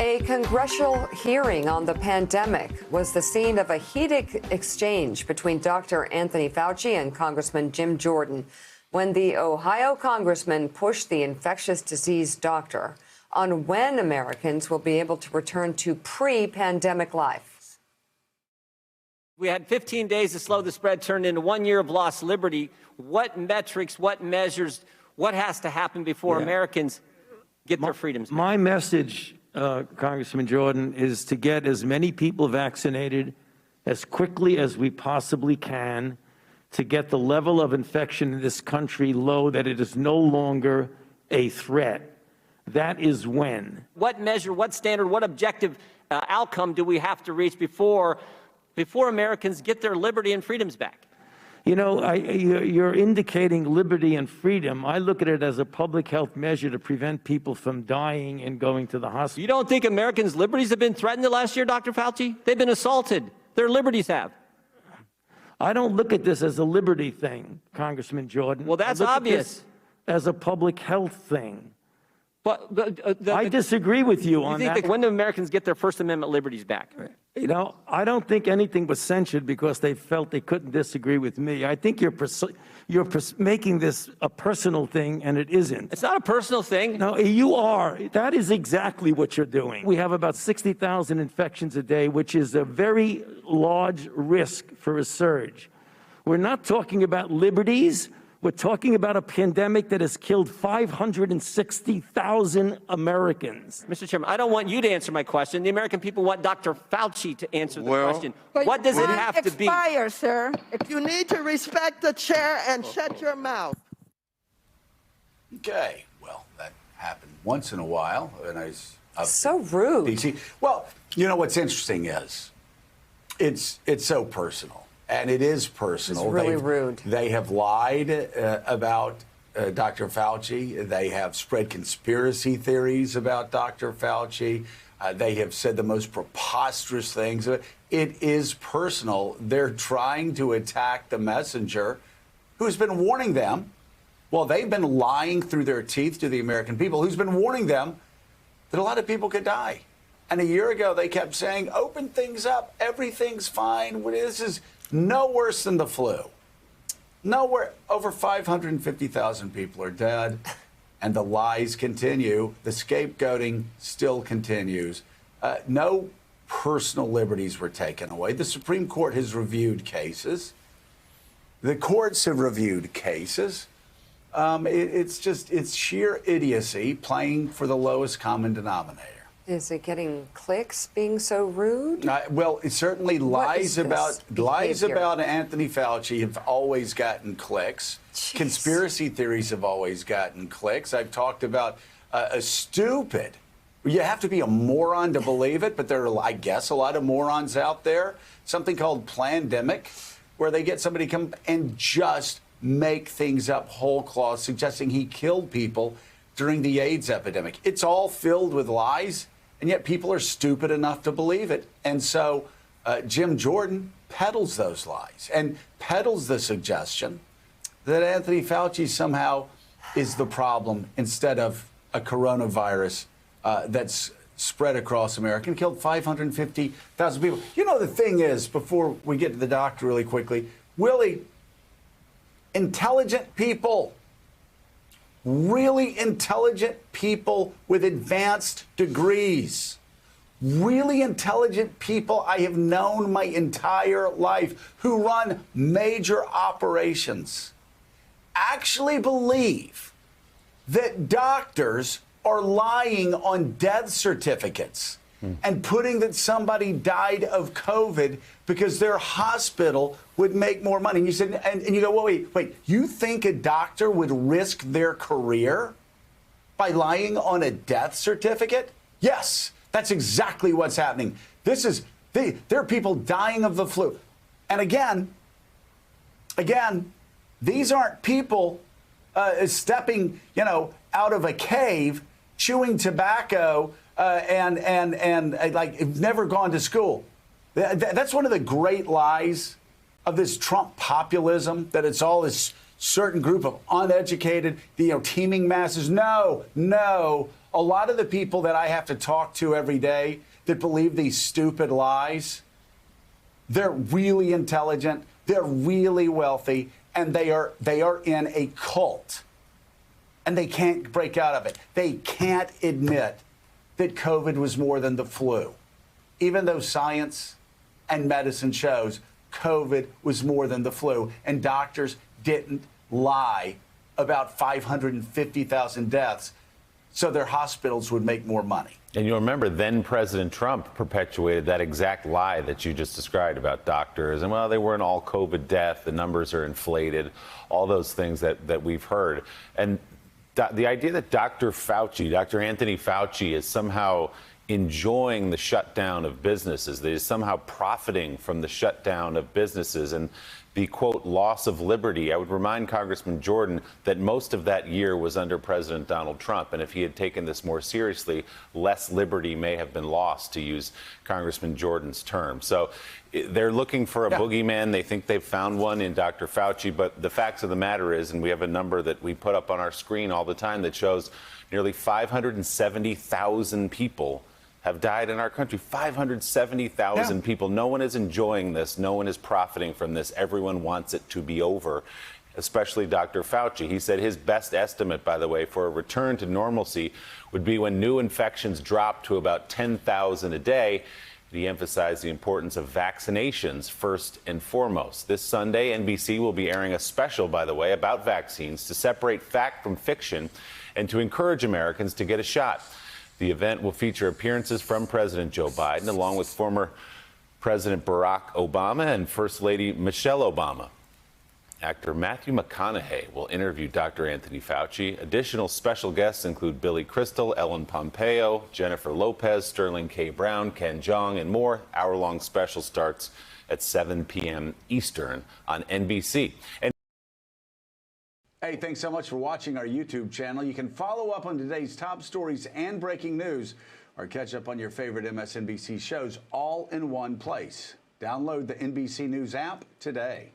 A congressional hearing on the pandemic was the scene of a heated exchange between Dr. Anthony Fauci and Congressman Jim Jordan when the Ohio congressman pushed the infectious disease doctor on when Americans will be able to return to pre-pandemic life. We had 15 days to slow the spread, turned into 1 year of lost liberty. What metrics, what measures, what has to happen before Americans get their freedoms back? My message, Congressman Jordan, is to get as many people vaccinated as quickly as we possibly can to get the level of infection in this country low, that it is no longer a threat. That is when. What measure, what standard, what objective outcome do we have to reach before Americans get their liberty and freedoms back? You know, you're indicating liberty and freedom. I look at it as a public health measure to prevent people from dying and going to the hospital. You don't think Americans' liberties have been threatened the last year, Dr. Fauci? They've been assaulted. Their liberties have. I don't look at this as a liberty thing, Congressman Jordan. Well, that's obvious. As a public health thing. But I disagree with you on that. When do Americans get their First Amendment liberties back? You know, I don't think anything was censured because they felt they couldn't disagree with me. I think you're making this a personal thing, and it isn't. It's not a personal thing. No, you are. That is exactly what you're doing. We have about 60,000 infections a day, which is a very large risk for a surge. We're not talking about liberties. We're talking about a pandemic that has killed 560,000 Americans. Mr. Chairman, I don't want you to answer my question. The American people want Dr. Fauci to answer the question. What does it have to be? Expire, sir. If you need to respect the chair and shut your mouth. Okay, well, that happened once in a while. And So rude. DC. Well, you know what's interesting is it's so personal. And it is personal. It's really rude. They have lied about Dr. Fauci. They have spread conspiracy theories about Dr. Fauci. They have said the most preposterous things. It is personal. They're trying to attack the messenger who's been warning them. Well, they've been lying through their teeth to the American people, who's been warning them that a lot of people could die. And a year ago, they kept saying, open things up. Everything's fine. This is no worse than the flu. Nowhere. Over 550,000 people are dead, and the lies continue. The scapegoating still continues. No personal liberties were taken away. The Supreme Court has reviewed cases. The courts have reviewed cases. It's sheer idiocy playing for the lowest common denominator. Is it getting clicks being so rude? Well, it certainly lies about Anthony Fauci have always gotten clicks. Jeez. Conspiracy theories have always gotten clicks. I've talked about a stupid. You have to be a moron to believe it, but there are, I guess, a lot of morons out there. Something called Plandemic, where they get somebody to come and just make things up whole cloth, suggesting he killed people during the AIDS epidemic. It's all filled with lies. And yet people are stupid enough to believe it. And so Jim Jordan peddles those lies and peddles the suggestion that Anthony Fauci somehow is the problem instead of a coronavirus that's spread across America and killed 550,000 people. You know, the thing is, before we get to the doctor really quickly, Willie, intelligent people, really intelligent people with advanced degrees, really intelligent people I have known my entire life who run major operations actually believe that doctors are lying on death certificates and putting that somebody died of COVID because their hospital would make more money. And you said, and you go, well, wait, you think a doctor would risk their career by lying on a death certificate? Yes, that's exactly what's happening. There are people dying of the flu. And again, these aren't people stepping, out of a cave, chewing tobacco, and like never gone to school. That's one of the great lies of this Trump populism, that it's all this certain group of uneducated, teeming masses. No. A lot of the people that I have to talk to every day that believe these stupid lies, they're really intelligent, they're really wealthy, and they are in a cult. And they can't break out of it. They can't admit that COVID was more than the flu. Even though science and medicine shows COVID was more than the flu, and doctors didn't lie about 550,000 deaths so their hospitals would make more money. And you'll remember then President Trump perpetuated that exact lie that you just described about doctors. And, well, they weren't all COVID death. The numbers are inflated, all those things that we've heard. And the idea that Dr. Anthony Fauci is somehow enjoying the shutdown of businesses, that is somehow profiting from the shutdown of businesses and the, quote, loss of liberty. I would remind Congressman Jordan that most of that year was under President Donald Trump. And if he had taken this more seriously, less liberty may have been lost, to use Congressman Jordan's term. So they're looking for a boogeyman. They think they've found one in Dr. Fauci. But the facts of the matter is, and we have a number that we put up on our screen all the time that shows nearly 570,000 people have died in our country. 570,000 people. No one is enjoying this. No one is profiting from this. Everyone wants it to be over, especially Dr. Fauci. He said his best estimate, by the way, for a return to normalcy would be when new infections drop to about 10,000 a day. He emphasized the importance of vaccinations first and foremost. This Sunday, NBC will be airing a special, by the way, about vaccines to separate fact from fiction and to encourage Americans to get a shot. The event will feature appearances from President Joe Biden, along with former President Barack Obama and First Lady Michelle Obama. Actor Matthew McConaughey will interview Dr. Anthony Fauci. Additional special guests include Billy Crystal, Ellen Pompeo, Jennifer Lopez, Sterling K. Brown, Ken Jeong, and more. Hour-long special starts at 7 p.m. Eastern on NBC. Hey, thanks so much for watching our YouTube channel. You can follow up on today's top stories and breaking news, or catch up on your favorite MSNBC shows all in one place. Download the NBC News app today.